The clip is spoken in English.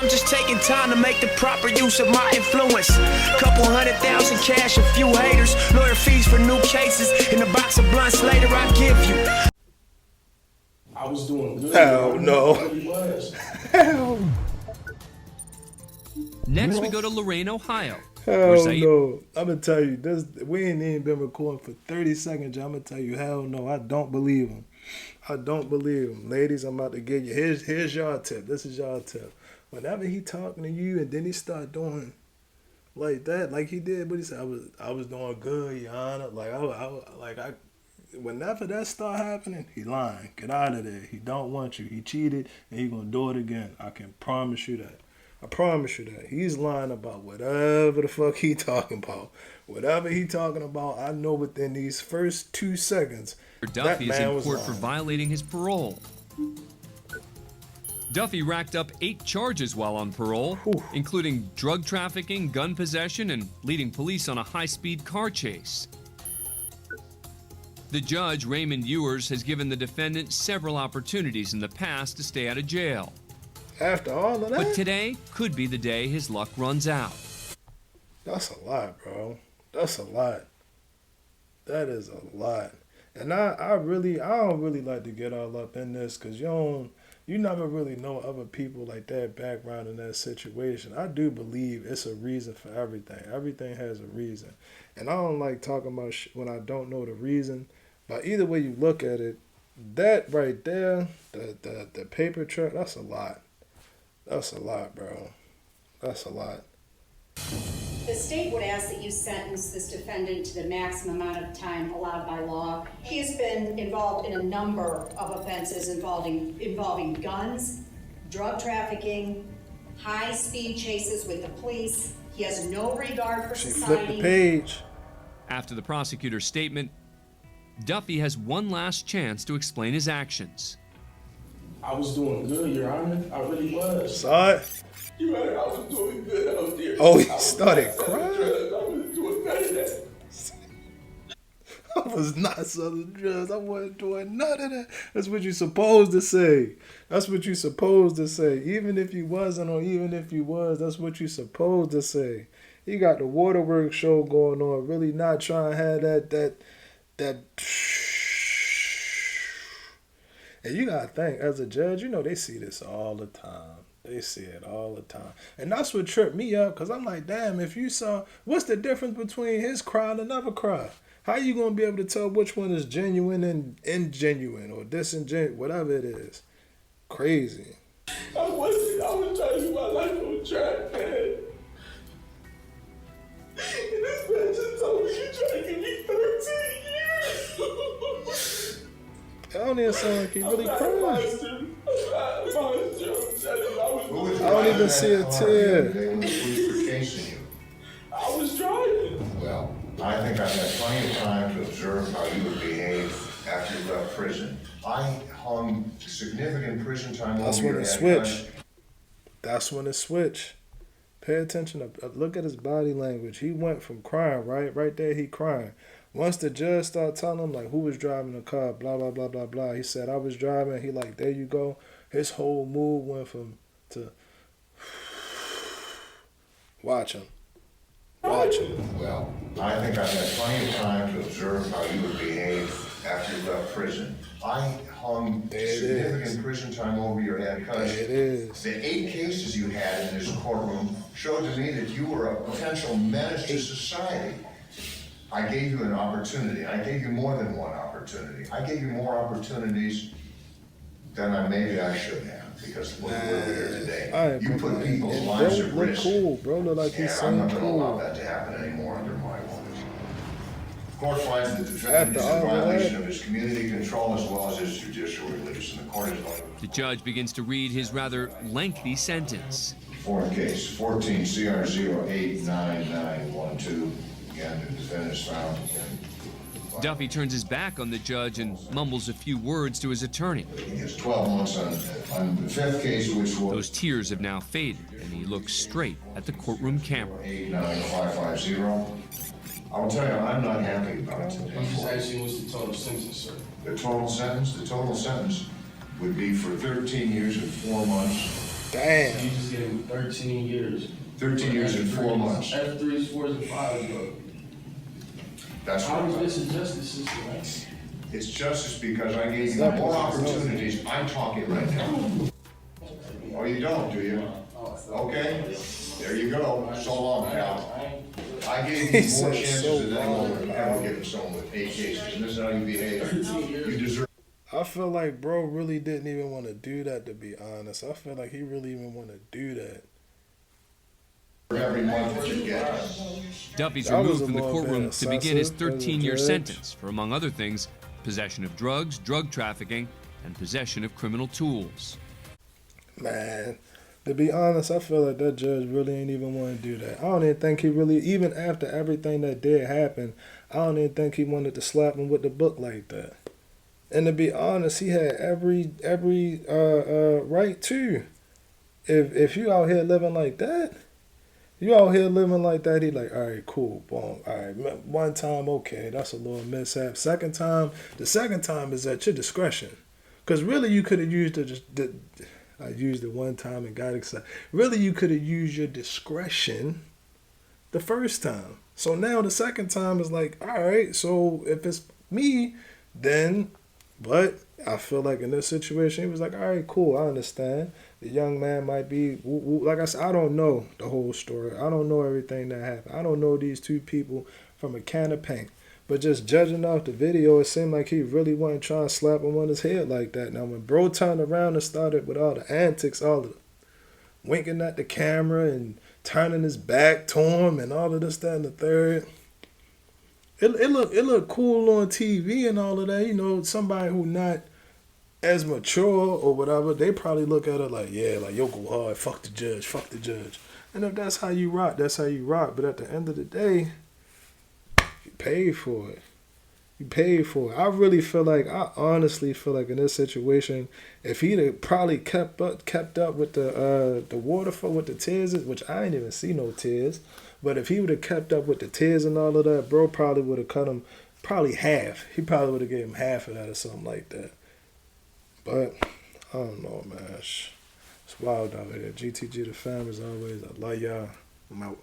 I'm just taking time to make the proper use of my influence. Couple 100,000 cash, a few haters, lawyer fees for new cases, and a box of blunts later I give you. I was doing good. Hell no. I really was. Hell, Next, we go to Lorain, Ohio. hell no. I'm gonna tell you this. We ain't even been recording for 30 seconds. I'm gonna tell you, hell no. I don't believe him. I don't believe him. Ladies, I'm about to give you. Here's y'all tip. This is y'all tip. Whenever he talking to you and then he start doing like that, like he did, but he said, I was doing good, Your Honor. Whenever that start happening, he lying. Get out of there. He don't want you. He cheated and he gonna do it again. I can promise you that. I promise you that. He's lying about whatever the fuck he talking about. Whatever he talking about, I know within these first 2 seconds, Duffy that is man in was court for lying. violating his parole. Duffy racked up 8 charges while on parole, including drug trafficking, gun possession, and leading police on a high-speed car chase. The judge, Raymond Ewers, has given the defendant several opportunities in the past to stay out of jail. After all of that? But today could be the day his luck runs out. That's a lot, bro. That's a lot. That is a lot. And I don't really like to get all up in this because you never really know other people like that background in that situation. I do believe it's a reason for everything. Everything has a reason. And I don't like talking about when I don't know the reason. But either way you look at it, that right there, the paper trail, that's a lot. That's a lot, bro. That's a lot. The state would ask that you sentence this defendant to the maximum amount of time allowed by law. He has been involved in a number of offenses involving guns, drug trafficking, high-speed chases with the police. He has no regard for She society. flipped the page. After the prosecutor's statement, Duffy has one last chance to explain his actions. I was doing good, Your Honor. I really was. Saw it? Your Honor, I was doing good out there. Oh, he started crying. I was doing none of that. I was not selling drugs. I wasn't doing none of that. That's what you're supposed to say. That's what you're supposed to say. Even if you wasn't or even if you was, that's what you're supposed to say. He got the waterworks show going on, really not trying to have that. And you got to think, as a judge, they see this all the time. They see it all the time. And that's what tripped me up, because I'm like, damn, if you saw, what's the difference between his cry and another cry? How you going to be able to tell which one is genuine and ingenuine or disingenuous, whatever it is? Crazy. I was trying to do my life on track, man. And this man just told me you're trying to give me 13 years. It don't even sound like he really crying. I don't even see a tear. I was driving. Well, I think I've had plenty of time to observe how you would behave after you left prison. I hung significant prison time That's over when your it head. switched. That's when it switched. Pay attention. Look at his body language. He went from crying, right there, he crying. Once the judge started telling him, like, who was driving the car, blah, blah, blah, blah, blah. He said, I was driving. He like, there you go. His whole mood went from to watch him. Watch him. Well, I think I've had plenty of time to observe how you would behave after you left prison. I hung significant prison time over your head because There it is. the 8 cases you had in this courtroom showed to me that you were a potential menace to society. I gave you an opportunity. I gave you more than one opportunity. I gave you more opportunities than maybe I should have, because look where we're here today. You put people's lives at risk. Cool, bro. Look like he's And I'm saying not going to allow cool. that to happen anymore under my watch. Court finds the defendant is After in all that. violation of his community control as well as his judicial release, and the court is going The judge begins to read his rather lengthy sentence. Fourth case, 14 CR 089912. Again, the defendant is found in. Duffy turns his back on the judge and mumbles a few words to his attorney. He has 12 months on the 5th case, which was Those tears have now faded, and he looks straight at the courtroom camera. 89550. I'll tell you, I'm not happy about it. I'm just asking what's the total sentence, sir? The total sentence would be for 13 years and 4 months Damn. He just gave me 13 years. 13 years and 4 months. After 3, 4, and 5, bro. That's How is right. this a justice system, man? It's justice because I gave you more opportunities. I'm talking right now. Oh, you don't, do you? Okay, there you go. So long, pal. I gave He you more said chances so than anyone long, would pal. ever give someone with 8 cases, and this is how you behave. You deserve I feel like bro really didn't even want to do that, to be honest. I feel like he really even want to do that. every month that you get. Duffy's That was removed a from the little courtroom bit to begin his excessive as a 13-year judge. sentence for, among other things, possession of drugs, drug trafficking, and possession of criminal tools. Man, to be honest, I feel like that judge really ain't even want to do that. I don't even think he really, even after everything that did happen, I don't even think he wanted to slap him with the book like that. And to be honest, he had every right to. If you out here living like that, he like, all right, cool, boom, all right, one time, okay, that's a little mishap. The second time is at your discretion. Because really you could have used I used it one time and got excited. Really you could have used your discretion the first time. So now the second time is like, all right, so if it's me, then, but I feel like in this situation, he was like, all right, cool, I understand. The young man might be, like I said, I don't know the whole story. I don't know everything that happened. I don't know these two people from a can of paint. But just judging off the video, it seemed like he really wasn't trying to slap him on his head like that. Now, when bro turned around and started with all the antics, all the winking at the camera and turning his back to him and all of this, that, and the third, it looked cool on TV and all of that. You know, somebody who not as mature or whatever, they probably look at it like, yeah, like, yo, go hard, fuck the judge, fuck the judge. And if that's how you rock, that's how you rock. But at the end of the day, you paid for it. You paid for it. I honestly feel like in this situation, if he'd have probably kept up with the waterfall, with the tears, which I ain't even see no tears, but if he would have kept up with the tears and all of that, bro probably would have cut him probably half. He probably would have gave him half of that or something like that. But I don't know, man. It's wild out here. GTG the fam as always. I love y'all. I'm out.